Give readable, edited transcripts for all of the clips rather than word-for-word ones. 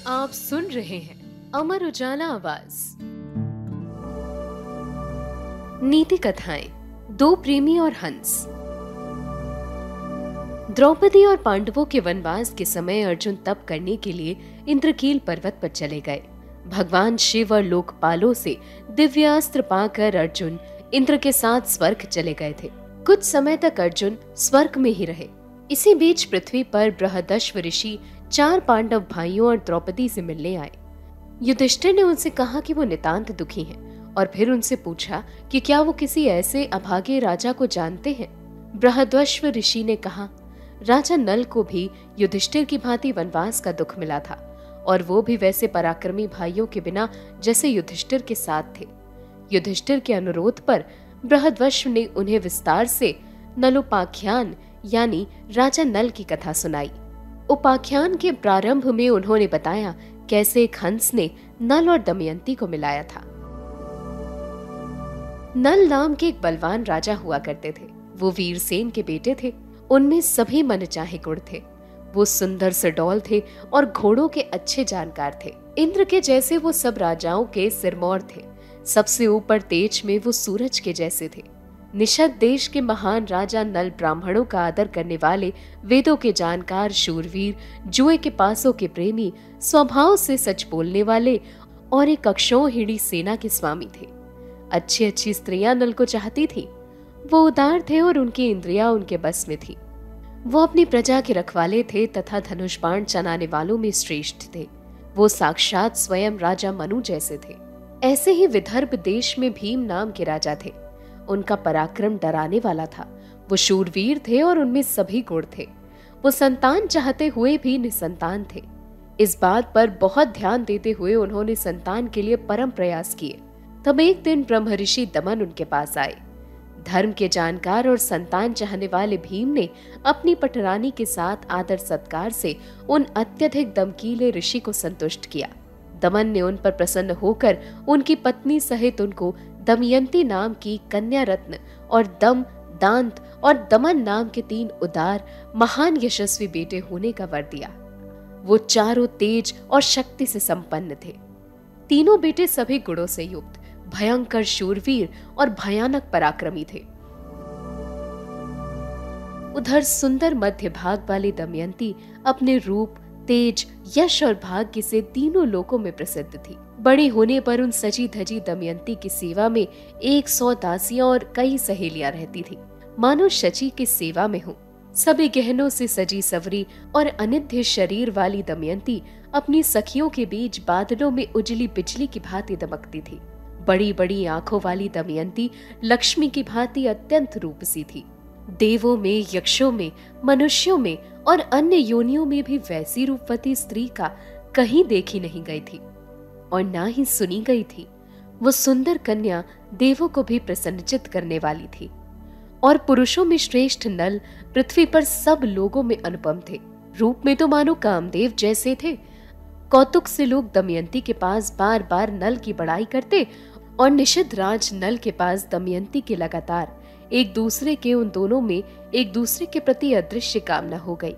आप सुन रहे हैं अमर उजाला आवाज। नीति कथाएं, दो प्रेमी और हंस। द्रौपदी और पांडवों के वनवास के समय अर्जुन तप करने के लिए इंद्रकील पर्वत पर चले गए। भगवान शिव और लोकपालों से दिव्यास्त्र पाकर अर्जुन इंद्र के साथ स्वर्ग चले गए थे। कुछ समय तक अर्जुन स्वर्ग में ही रहे। इसी बीच पृथ्वी पर बृहदश्व ऋषि 4 पांडव भाइयों और द्रौपदी से मिलने आए। युधिष्ठिर ने उनसे कहा कि वो नितांत दुखी हैं और फिर उनसे पूछा कि क्या वो किसी ऐसे अभागे राजा को जानते हैं। बृहदश्व ऋषि ने कहा, राजा नल को भी युधिष्ठिर की भांति वनवास का दुख मिला था और वो भी वैसे पराक्रमी भाइयों के बिना जैसे युधिष्ठिर के साथ थे। युधिष्ठिर के अनुरोध पर बृहदश्व ने उन्हें विस्तार से नलोपाख्यान यानी राजा नल की कथा सुनाई। उपाख्यान के प्रारंभ में उन्होंने बताया कैसे एक हंस ने नल और दमयंती को मिलाया था। नल नाम के एक बलवान राजा हुआ करते थे। वो वीरसेन के बेटे थे। उनमें सभी मनचाहे गुण थे। वो सुंदर सडौल थे और घोड़ों के अच्छे जानकार थे। इंद्र के जैसे वो सब राजाओं के सिरमौर थे। सबसे ऊपर तेज में वो सूरज के जैसे थे। निषद देश के महान राजा नल ब्राह्मणों का आदर करने वाले, वेदों के जानकार, शूरवीर, जुए के पासों के प्रेमी, स्वभाव से सच बोलने वाले और एक अक्षौहिणी सेना के स्वामी थे। अच्छी अच्छी स्त्रियां नल को चाहती थी। वो उदार थे और उनकी इंद्रियां उनके बस में थी। वो अपनी प्रजा के रखवाले थे तथा धनुष बाण चलाने वालों में श्रेष्ठ थे। वो साक्षात स्वयं राजा मनु जैसे थे। ऐसे ही विदर्भ देश में भीम नाम के राजा थे। उनका पराक्रम डराने वाला था। वो शूरवीर थे और उनमें सभी गुण थे। वो संतान चाहते हुए भी निसंतान थे। इस बात पर बहुत ध्यान देते हुए उन्होंने संतान के लिए परम प्रयास किए। तब एक दिन ब्रह्मऋषि दमन उनके पास आए। धर्म के जानकार और संतान चाहने वाले भीम ने अपनी पटरानी के साथ आदर सत्कार से उन अत्यधिक दमकीले ऋषि को संतुष्ट किया। दमन ने उन पर प्रसन्न होकर उनकी पत्नी सहित उनको दमयंती नाम की कन्या रत्न और दम, दांत और दमन नाम के 3 उदार महान यशस्वी बेटे होने का वर दिया। वो चारों तेज और शक्ति से संपन्न थे। तीनों बेटे सभी गुणों से युक्त, भयंकर शूरवीर और भयानक पराक्रमी थे। उधर सुंदर मध्य भाग वाली दमयंती अपने रूप, तेज, यश और भाग्य से तीनों लोकों में प्रसिद्ध थी। बड़ी होने पर उन सजी धजी दमयंती की सेवा में 100 दासियां और कई सहेलियां रहती थी, मानो शची की सेवा में हो। सभी गहनों से सजी सवरी और अनिध्य शरीर वाली दमयंती अपनी सखियों के बीच बादलों में उजली बिजली की भांति दमकती थी। बड़ी बड़ी आंखों वाली दमयंती लक्ष्मी की भांति अत्यंत रूपसी थी। देवों में, यक्षों में, मनुष्यों में और अन्य योनियों में भी वैसी रूपवती स्त्री का कहीं देखी नहीं गई थी और ना ही सुनी गई थी। वो सुंदर कन्या देवों को भी प्रसन्नचित्त करने वाली थी और पुरुषों में श्रेष्ठ नल पृथ्वी पर सब लोगों में अनुपम थे। रूप में तो मानो कामदेव जैसे थे। कौतुक से लोग दमयंती के पास बार बार नल की बड़ाई करते और निषिद्ध राज नल के पास दमयंती के लगातार एक दूसरे के उन दोनों में एक दूसरे के प्रति अदृश्य कामना हो गई।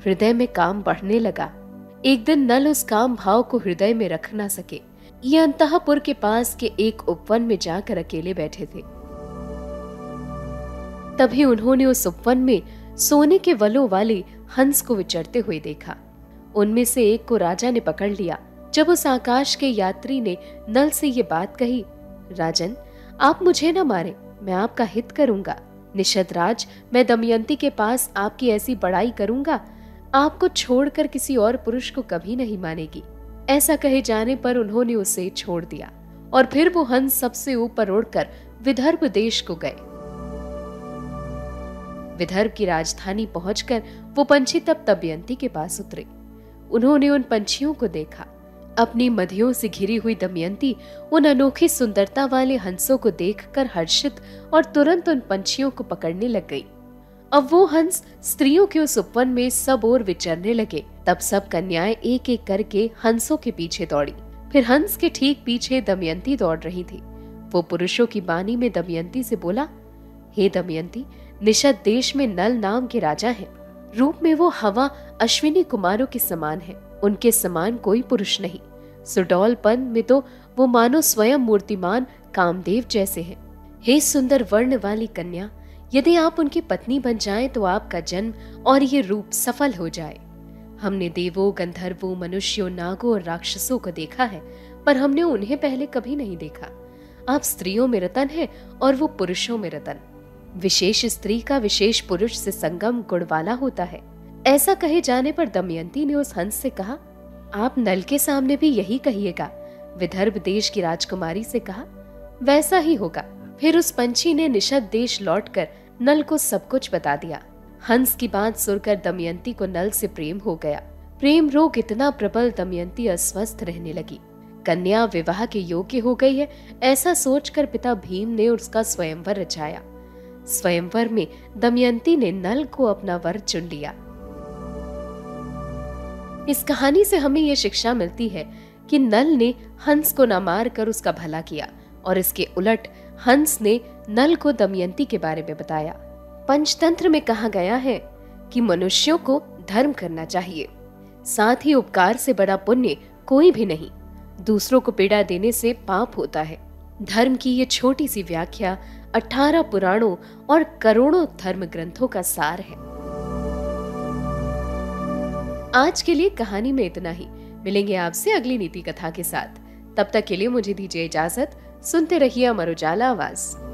हृदय में काम बढ़ने लगा। एक दिन नल उस काम भाव को हृदय में रख ना सके। ये अंतःपुर के पास के एक उपवन में जाकर अकेले बैठे थे। तभी उन्होंने उस उपवन में सोने के वलों वाले हंस को विचरते हुए देखा। उनमें से एक को राजा ने पकड़ लिया। जब उस आकाश के यात्री ने नल से ये बात कही, राजन, आप मुझे न मारे, मैं आपका हित करूंगा। निषद राज, मैं दमयंती के पास आपकी ऐसी बड़ाई करूंगा, आपको छोड़कर किसी और पुरुष को कभी नहीं मानेगी। ऐसा कहे जाने पर उन्होंने उसे छोड़ दिया और फिर वो हंस सबसे ऊपर उड़कर विदर्भ देश को गए। विदर्भ की राजधानी पहुंचकर वो पंछी तब दमयंती के पास उतरे। उन्होंने उन पंछियों को देखा। अपनी मधियों से घिरी हुई दमयंती उन अनोखी सुंदरता वाले हंसों को देखकर हर्षित और तुरंत उन पंछियों को पकड़ने लग गई। अब वो हंस स्त्रियों के उस उपवन में सब ओर विचरने लगे। तब सब कन्याएं एक एक करके हंसों के पीछे दौड़ी। फिर हंस के ठीक पीछे दमयंती दौड़ रही थी। वो पुरुषों की बानी में दमयंती से बोला, हे दमयंती, निषद देश में नल नाम के राजा हैं। रूप में वो हवा अश्विनी कुमारों के समान है। उनके समान कोई पुरुष नहीं। सुडौलपन में तो वो मानो स्वयं मूर्तिमान कामदेव जैसे हैं। हे सुंदर वर्ण वाली कन्या, यदि आप उनकी पत्नी बन जाएं तो आपका जन्म और ये रूप सफल हो जाए। हमने देवों, गंधर्वों, मनुष्यों, नागों और राक्षसों को देखा है, पर हमने उन्हें पहले कभी नहीं देखा। आप स्त्रियों में रतन हैं और वो पुरुषों में रतन। विशेष स्त्री का विशेष पुरुष से संगम गुण वाला होता है। ऐसा कहे जाने पर दमयंती ने उस हंस से कहा, आप नल के सामने भी यही कहिएगा। विदर्भ देश की राजकुमारी से कहा, वैसा ही होगा। फिर उस पंछी ने निषद देश लौटकर नल को सब कुछ बता दिया। हंस की बात सुनकर दमयंती को नल से प्रेम हो गया। प्रेम रोग इतना प्रबल, दमयंती अस्वस्थ रहने लगी। कन्या विवाह के योग्य हो गई है, ऐसा सोचकर पिता भीम ने उसका स्वयंवर रचाया। स्वयंवर में दमयंती ने नल को अपना वर चुन लिया। इस कहानी से हमें यह शिक्षा मिलती है कि नल ने हंस को न मार कर उसका भला किया, और इसके उलट हंस ने नल को दमयंती के बारे में बताया। पंचतंत्र में कहा गया है कि मनुष्यों को धर्म करना चाहिए, साथ ही उपकार से बड़ा पुण्य कोई भी नहीं। दूसरों को पीड़ा देने से पाप होता है। धर्म की ये छोटी सी व्याख्या 18 पुराणों और करोड़ों धर्म ग्रंथों का सार है। आज के लिए कहानी में इतना ही। मिलेंगे आपसे अगली नीति कथा के साथ। तब तक के लिए मुझे दीजिए इजाजत। सुनते रहिए अमर उजाला आवाज।